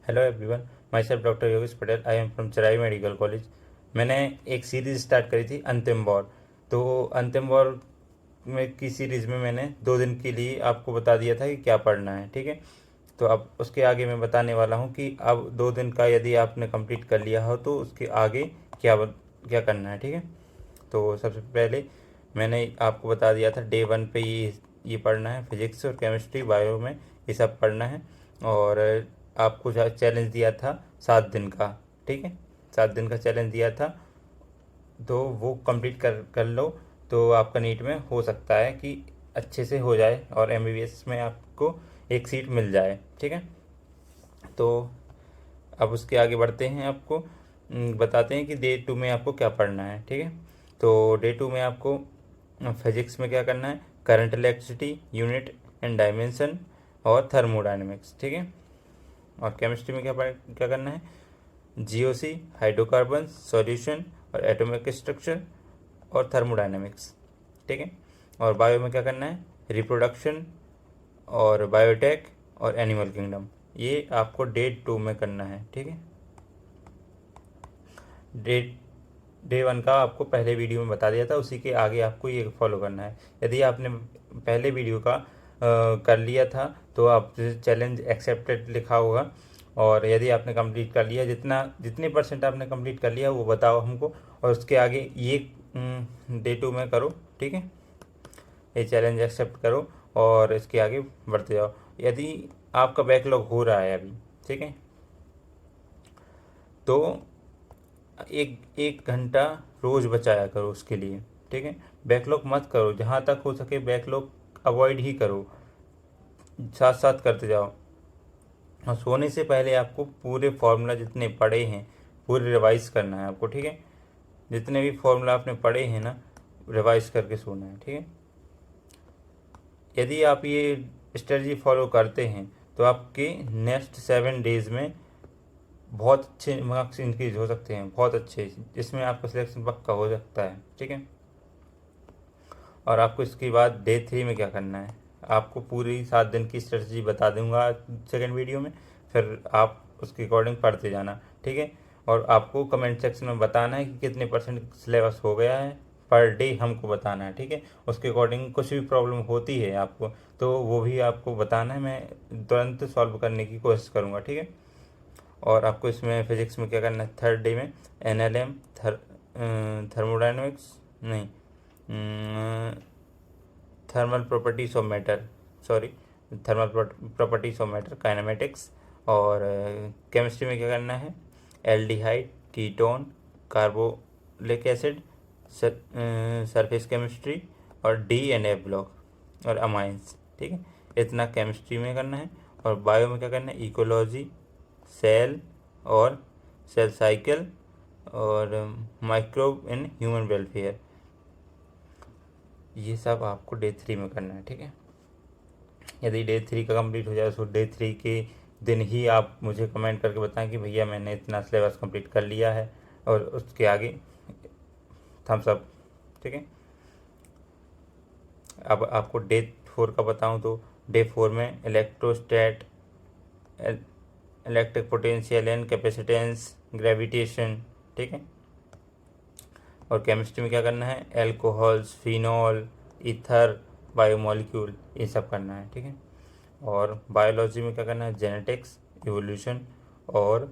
Hello everyone, my self doctor Yogesh Patel. I am from चराई medical college. मैंने एक series start करी थी अंतिम वॉर। तो अंतिम वॉर में की सीरीज़ में मैंने 2 दिन के लिए आपको बता दिया था कि क्या पढ़ना है, ठीक है। तो अब उसके आगे मैं बताने वाला हूँ कि अब 2 दिन का यदि आपने कंप्लीट कर लिया हो तो उसके आगे क्या करना है, ठीक है। तो सबसे पहले मैंने आपको बता दिया था डे 1 पे ये पढ़ना है, फिजिक्स और केमिस्ट्री बायो में ये सब पढ़ना है। और आपको चैलेंज दिया था 7 दिन का, ठीक है। 7 दिन का चैलेंज दिया था, तो वो कंप्लीट कर लो तो आपका नीट में हो सकता है कि अच्छे से हो जाए और एमबीबीएस में आपको एक सीट मिल जाए, ठीक है। तो अब उसके आगे बढ़ते हैं, आपको बताते हैं कि डे 2 में आपको क्या पढ़ना है, ठीक है। तो डे 2 में आपको फिजिक्स में क्या करना है, current electricity, unit and dimension और थर्मोडायनेमिक्स, ठीक है। और केमिस्ट्री में क्या करना है, जीओसी, हाइड्रोकार्बन सॉल्यूशन और एटॉमिक स्ट्रक्चर और थर्मोडायनेमिक्स, ठीक है। और बायो में क्या करना है, रिप्रोडक्शन और बायोटेक और एनिमल किंगडम। ये आपको डे 2 में करना है, ठीक है। डे डे 1 का आपको पहले वीडियो में बता दिया था, उसी के आगे आपको ये फॉलो करना है। यदि आपने पहले वीडियो का कर लिया था तो आप चैलेंज एक्सेप्टेड लिखा होगा। और यदि आपने कंप्लीट कर लिया, जितने परसेंट आपने कंप्लीट कर लिया वो बताओ हमको, और उसके आगे ये डे 2 में करो, ठीक है। ये चैलेंज एक्सेप्ट करो और इसके आगे बढ़ते जाओ। यदि आपका बैकलॉग हो रहा है अभी, ठीक है, तो एक एक घंटा रोज़ बचाया करो उसके लिए, ठीक है। बैकलॉग मत करो, जहाँ तक हो सके बैकलॉग अवॉइड ही करो, साथ साथ करते जाओ। और सोने से पहले आपको पूरे फार्मूला जितने पढ़े हैं पूरे रिवाइज करना है आपको, ठीक है। जितने भी फार्मूला आपने पढ़े हैं ना, रिवाइज करके सोना है, ठीक है। यदि आप ये स्ट्रेटजी फॉलो करते हैं तो आपके नेक्स्ट 7 डेज में बहुत अच्छे मार्क्स इंक्रीज हो सकते हैं, बहुत अच्छे, जिसमें आपका सिलेक्शन पक्का हो सकता है, ठीक है। और आपको इसके बाद डे 3 में क्या करना है, आपको पूरी 7 दिन की स्ट्रेटजी बता दूंगा सेकेंड वीडियो में, फिर आप उसके अकॉर्डिंग पढ़ते जाना, ठीक है। और आपको कमेंट सेक्शन में बताना है कि कितने परसेंट सिलेबस हो गया है, पर डे हमको बताना है, ठीक है। उसके अकॉर्डिंग कुछ भी प्रॉब्लम होती है आपको तो वो भी आपको बताना है, मैं तुरंत सॉल्व करने की कोशिश करूँगा, ठीक है। और आपको इसमें फिजिक्स में क्या करना है, थर्ड डे में एनएलएम, थर्मोडाइनमिक्स नहीं, thermal properties of matter, sorry, thermal properties of matter, kinematics. और केमिस्ट्री में क्या करना है, aldehyde, ketone, carbolic acid, surface chemistry और डी एंड ए ब्लॉक और अमाइंस, ठीक है। इतना केमिस्ट्री में करना है। और बायो में क्या करना है, इकोलॉजी, सेल और सेल साइकिल और माइक्रोब इन ह्यूमन वेलफेयर, ये सब आपको डे 3 में करना है, ठीक है। यदि डे 3 का कंप्लीट हो जाए तो डे 3 के दिन ही आप मुझे कमेंट करके बताएं कि भैया मैंने इतना सिलेबस कंप्लीट कर लिया है, और उसके आगे थम्स अप, ठीक है। अब आपको डे 4 का बताऊं तो डे 4 में electrostat, electric potential and capacitance, gravitation, ठीक है। और केमिस्ट्री में क्या करना है, एल्कोहल्स, फिनॉल, ईथर, बायोमोलिक्यूल, ये सब करना है, ठीक है। और बायोलॉजी में क्या करना है, जेनेटिक्स, इवोल्यूशन और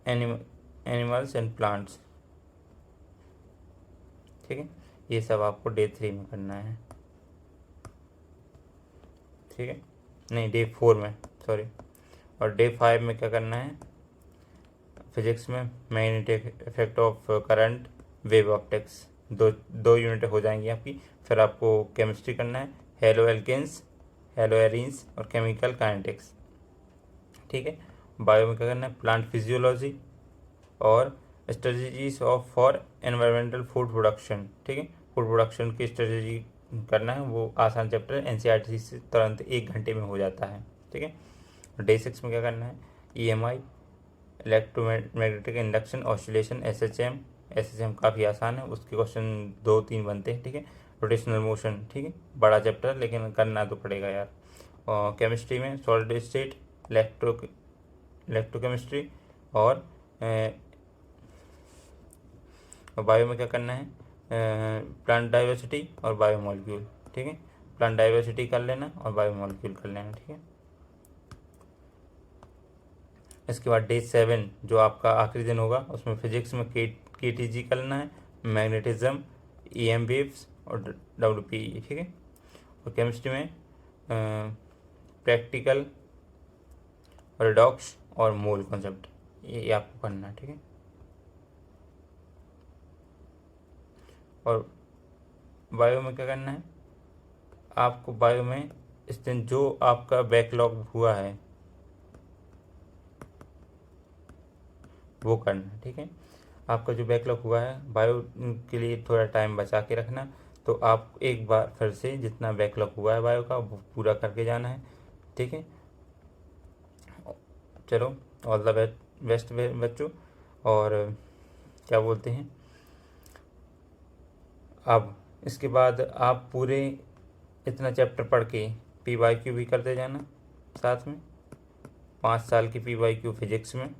एनिमल्स एंड प्लांट्स, ठीक है। ये सब आपको डे 3 में करना है, ठीक है, नहीं डे 4 में, सॉरी। और डे 5 में क्या करना है, फिजिक्स में magnetic effect of current, wave optics, दो यूनिट हो जाएंगी आपकी। फिर आपको केमिस्ट्री करना है, हेलो एल्केन्स, हेलो एरीन्स और केमिकल काइनेटिक्स, ठीक है। बायो में क्या करना है, प्लांट फिजियोलॉजी और strategies of for environmental food production, ठीक है। फूड प्रोडक्शन की स्ट्रेटजी करना है, वो आसान चैप्टर है, एनसीईआरटी से तुरंत 1 घंटे में हो जाता है, ठीक है। डे 6 में क्या करना है, EMI, electromagnetic induction oscillation, SHM काफ़ी आसान है, उसके क्वेश्चन 2-3 बनते हैं, ठीक है। रोटेशनल मोशन, ठीक है, बड़ा चैप्टर लेकिन करना तो पड़ेगा यार। और केमिस्ट्री में सॉलिड स्टेट, इलेक्ट्रोकेमिस्ट्री और बायो में क्या करना है, प्लांट डाइवर्सिटी और बायोमोलिक्यूल। ठीक है, प्लांट डाइवर्सिटी कर लेना और बायोमोलिक्यूल कर लेना। ठीक है, इसके बाद डे 7 जो आपका आखिरी दिन होगा, उसमें फिजिक्स में KTG करना है, मैग्नेटिज्म, EM वेव्स और WPE। ठीक है, और केमिस्ट्री में प्रैक्टिकल, रेडॉक्स और मोल कॉन्सेप्ट, ये आपको करना है। ठीक है, और बायो में क्या करना है आपको, बायो में इस दिन जो आपका बैकलॉग हुआ है वो करना है। ठीक है, आपका जो बैकलॉग हुआ है बायो के लिए थोड़ा टाइम बचा के रखना, तो आप एक बार फिर से जितना बैकलॉग हुआ है बायो का वो पूरा करके जाना है। ठीक है, चलो ऑल द बेस्ट बच्चों। और क्या बोलते हैं, अब इसके बाद आप पूरे इतना चैप्टर पढ़ के PYQ भी करते जाना साथ में, 5 साल की PYQ फिजिक्स में,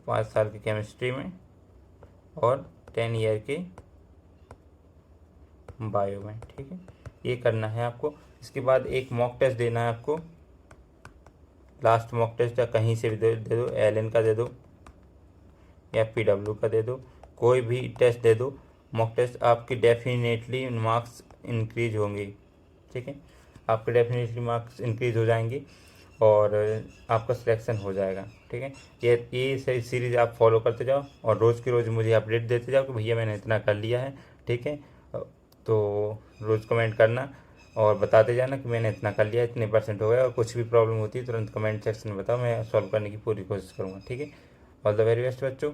5 साल की केमिस्ट्री में और 10 ईयर के बायो में। ठीक है, ये करना है आपको। इसके बाद एक मॉक टेस्ट देना है आपको, लास्ट मॉक टेस्ट या कहीं से भी दे दो, LN का दे दो या PW का दे दो, कोई भी टेस्ट दे दो मॉक टेस्ट, आपके डेफिनेटली मार्क्स इंक्रीज होंगे। ठीक है, आपके डेफिनेटली मार्क्स इंक्रीज हो जाएंगे और आपका सिलेक्शन हो जाएगा। ठीक है, ये सीरीज़ आप फॉलो करते जाओ और रोज़ के रोज़ मुझे अपडेट देते जाओ कि भैया मैंने इतना कर लिया है। ठीक है, तो रोज़ कमेंट करना और बताते जाना कि मैंने इतना कर लिया, इतने % हो गया, और कुछ भी प्रॉब्लम होती है तुरंत कमेंट सेक्शन में बताओ, मैं सॉल्व करने की पूरी कोशिश करूँगा। ठीक है, ऑल द वेरी बेस्ट बच्चों।